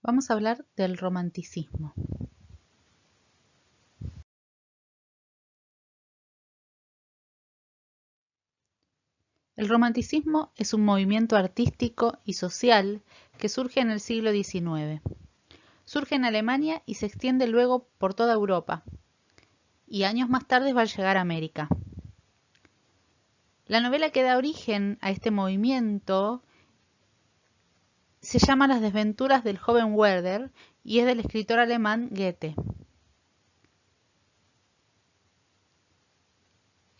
Vamos a hablar del romanticismo. El romanticismo es un movimiento artístico y social que surge en el siglo XIX. Surge en Alemania y se extiende luego por toda Europa, y años más tarde va a llegar a América. La novela que da origen a este movimiento se llama Las desventuras del joven Werther y es del escritor alemán Goethe.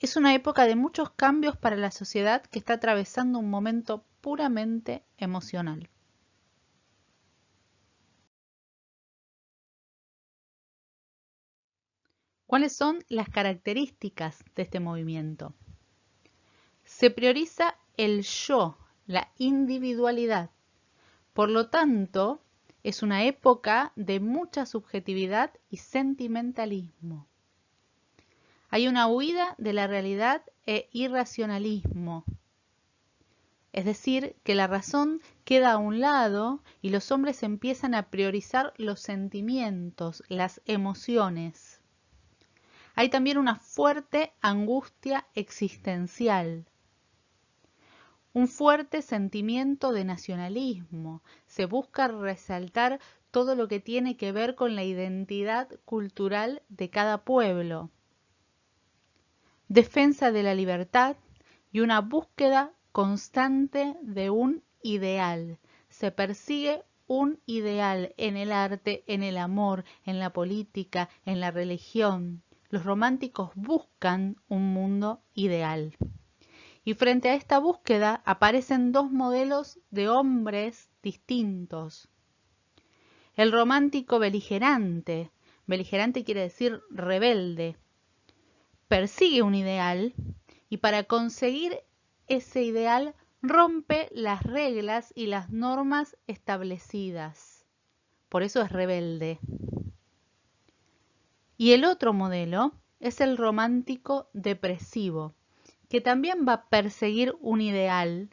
Es una época de muchos cambios para la sociedad que está atravesando un momento puramente emocional. ¿Cuáles son las características de este movimiento? Se prioriza el yo, la individualidad. Por lo tanto, es una época de mucha subjetividad y sentimentalismo. Hay una huida de la realidad e irracionalismo. Es decir, que la razón queda a un lado y los hombres empiezan a priorizar los sentimientos, las emociones. Hay también una fuerte angustia existencial, un fuerte sentimiento de nacionalismo. Se busca resaltar todo lo que tiene que ver con la identidad cultural de cada pueblo. Defensa de la libertad y una búsqueda constante de un ideal. Se persigue un ideal en el arte, en el amor, en la política, en la religión. Los románticos buscan un mundo ideal. Y frente a esta búsqueda aparecen dos modelos de hombres distintos. El romántico beligerante, beligerante quiere decir rebelde, persigue un ideal y para conseguir ese ideal rompe las reglas y las normas establecidas. Por eso es rebelde. Y el otro modelo es el romántico depresivo, que también va a perseguir un ideal,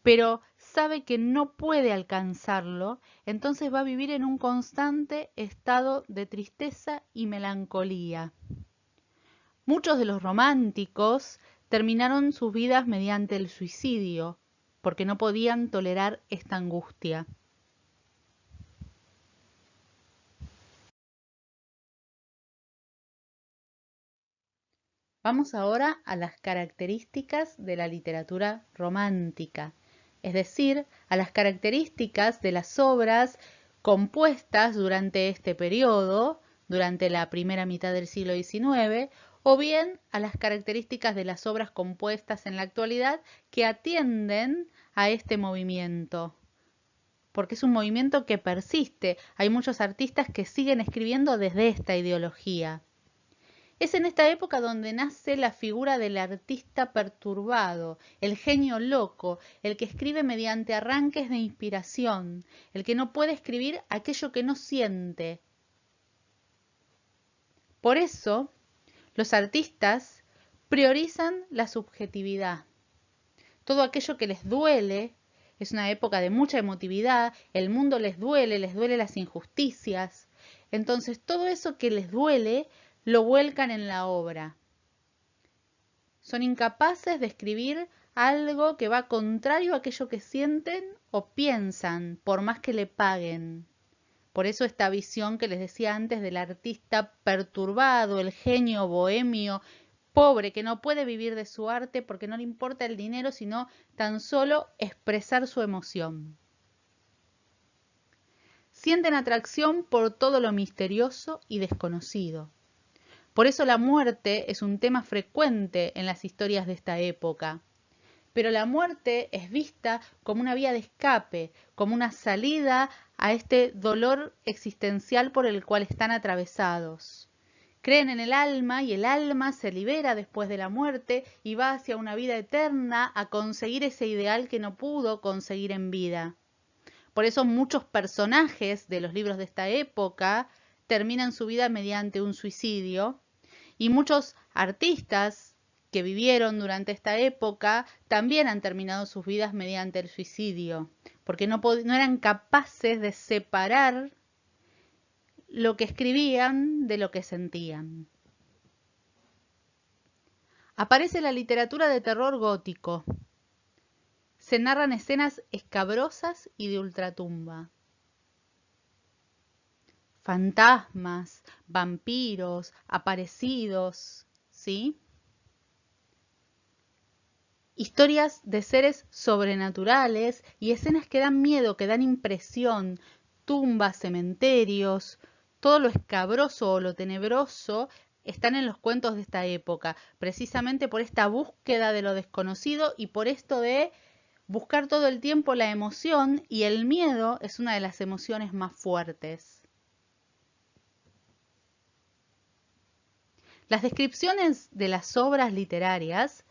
pero sabe que no puede alcanzarlo, entonces va a vivir en un constante estado de tristeza y melancolía. Muchos de los románticos terminaron sus vidas mediante el suicidio, porque no podían tolerar esta angustia. Vamos ahora a las características de la literatura romántica, es decir, a las características de las obras compuestas durante este periodo, durante la primera mitad del siglo XIX, o bien a las características de las obras compuestas en la actualidad que atienden a este movimiento. Porque es un movimiento que persiste. Hay muchos artistas que siguen escribiendo desde esta ideología. Es en esta época donde nace la figura del artista perturbado, el genio loco, el que escribe mediante arranques de inspiración, el que no puede escribir aquello que no siente. Por eso, los artistas priorizan la subjetividad. Todo aquello que les duele, es una época de mucha emotividad, el mundo les duele las injusticias. Entonces, todo eso que les duele lo vuelcan en la obra. Son incapaces de escribir algo que va contrario a aquello que sienten o piensan, por más que le paguen. Por eso esta visión que les decía antes del artista perturbado, el genio bohemio, pobre, que no puede vivir de su arte porque no le importa el dinero, sino tan solo expresar su emoción. Sienten atracción por todo lo misterioso y desconocido. Por eso la muerte es un tema frecuente en las historias de esta época. Pero la muerte es vista como una vía de escape, como una salida a este dolor existencial por el cual están atravesados. Creen en el alma y el alma se libera después de la muerte y va hacia una vida eterna a conseguir ese ideal que no pudo conseguir en vida. Por eso muchos personajes de los libros de esta época terminan su vida mediante un suicidio y muchos artistas que vivieron durante esta época también han terminado sus vidas mediante el suicidio, porque no eran capaces de separar lo que escribían de lo que sentían. Aparece la literatura de terror gótico. Se narran escenas escabrosas y de ultratumba. Fantasmas, vampiros, aparecidos, ¿sí? Historias de seres sobrenaturales y escenas que dan miedo, que dan impresión, tumbas, cementerios, todo lo escabroso o lo tenebroso están en los cuentos de esta época, precisamente por esta búsqueda de lo desconocido y por esto de buscar todo el tiempo la emoción, y el miedo es una de las emociones más fuertes. Las descripciones de las obras literarias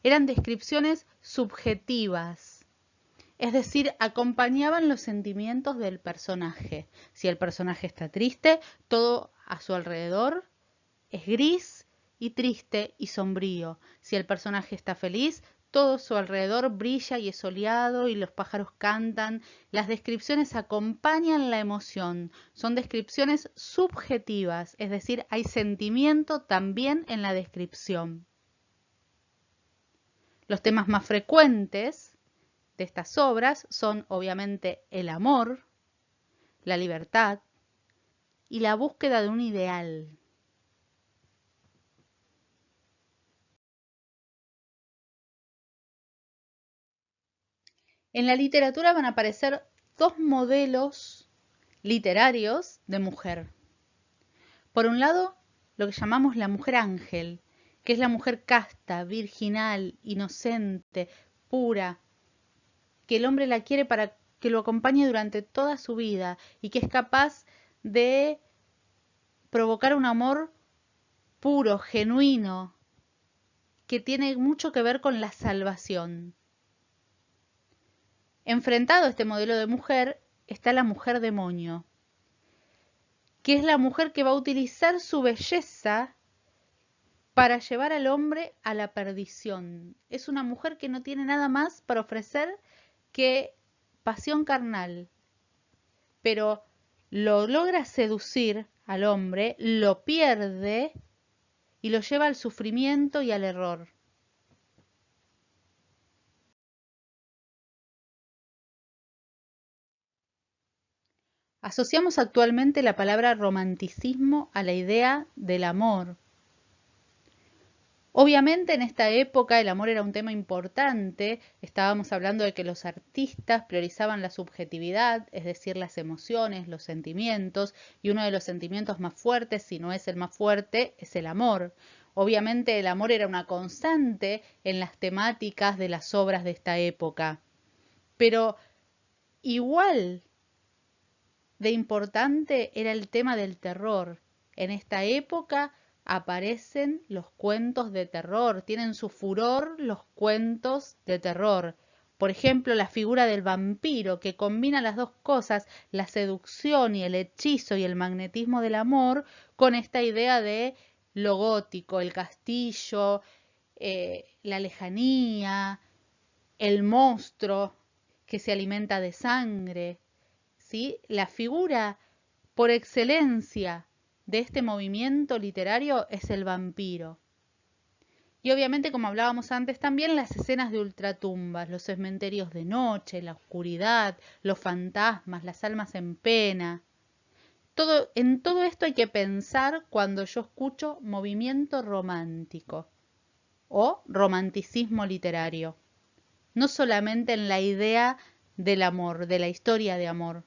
eran descripciones subjetivas, es decir, acompañaban los sentimientos del personaje. Si el personaje está triste, todo a su alrededor es gris y triste y sombrío. Si el personaje está feliz, todo a su alrededor brilla y es soleado y los pájaros cantan. Las descripciones acompañan la emoción, son descripciones subjetivas, es decir, hay sentimiento también en la descripción. Los temas más frecuentes de estas obras son obviamente el amor, la libertad y la búsqueda de un ideal. En la literatura van a aparecer dos modelos literarios de mujer. Por un lado, lo que llamamos la mujer ángel, que es la mujer casta, virginal, inocente, pura, que el hombre la quiere para que lo acompañe durante toda su vida y que es capaz de provocar un amor puro, genuino, que tiene mucho que ver con la salvación. Enfrentado a este modelo de mujer está la mujer demonio, que es la mujer que va a utilizar su belleza para llevar al hombre a la perdición. Es una mujer que no tiene nada más para ofrecer que pasión carnal, pero lo logra seducir al hombre, lo pierde y lo lleva al sufrimiento y al error. Asociamos actualmente la palabra romanticismo a la idea del amor. Obviamente en esta época el amor era un tema importante, estábamos hablando de que los artistas priorizaban la subjetividad, es decir, las emociones, los sentimientos, y uno de los sentimientos más fuertes, si no es el más fuerte, es el amor. Obviamente el amor era una constante en las temáticas de las obras de esta época, pero igual de importante era el tema del terror. En esta época aparecen los cuentos de terror, tienen su furor los cuentos de terror. Por ejemplo, la figura del vampiro, que combina las dos cosas, la seducción y el hechizo y el magnetismo del amor, con esta idea de lo gótico, el castillo, la lejanía, el monstruo que se alimenta de sangre. ¿Sí? La figura por excelencia de este movimiento literario es el vampiro. Y obviamente, como hablábamos antes, también las escenas de ultratumbas, los cementerios de noche, la oscuridad, los fantasmas, las almas en pena. En todo esto hay que pensar cuando yo escucho movimiento romántico o romanticismo literario. No solamente en la idea del amor, de la historia de amor.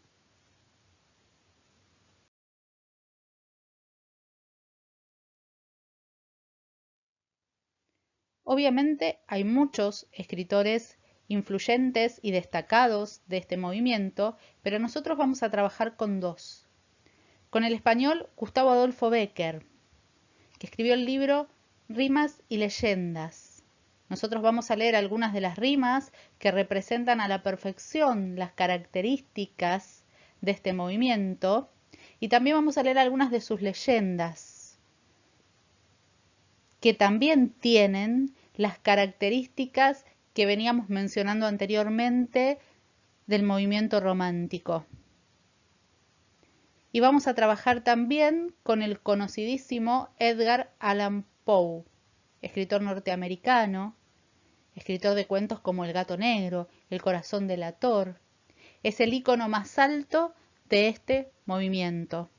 Obviamente hay muchos escritores influyentes y destacados de este movimiento, pero nosotros vamos a trabajar con dos. Con el español Gustavo Adolfo Bécquer, que escribió el libro Rimas y leyendas. Nosotros vamos a leer algunas de las rimas que representan a la perfección las características de este movimiento, y también vamos a leer algunas de sus leyendas, que también tienen las características que veníamos mencionando anteriormente del movimiento romántico. Y vamos a trabajar también con el conocidísimo Edgar Allan Poe, escritor norteamericano, escritor de cuentos como El gato negro, El corazón delator. Es el ícono más alto de este movimiento.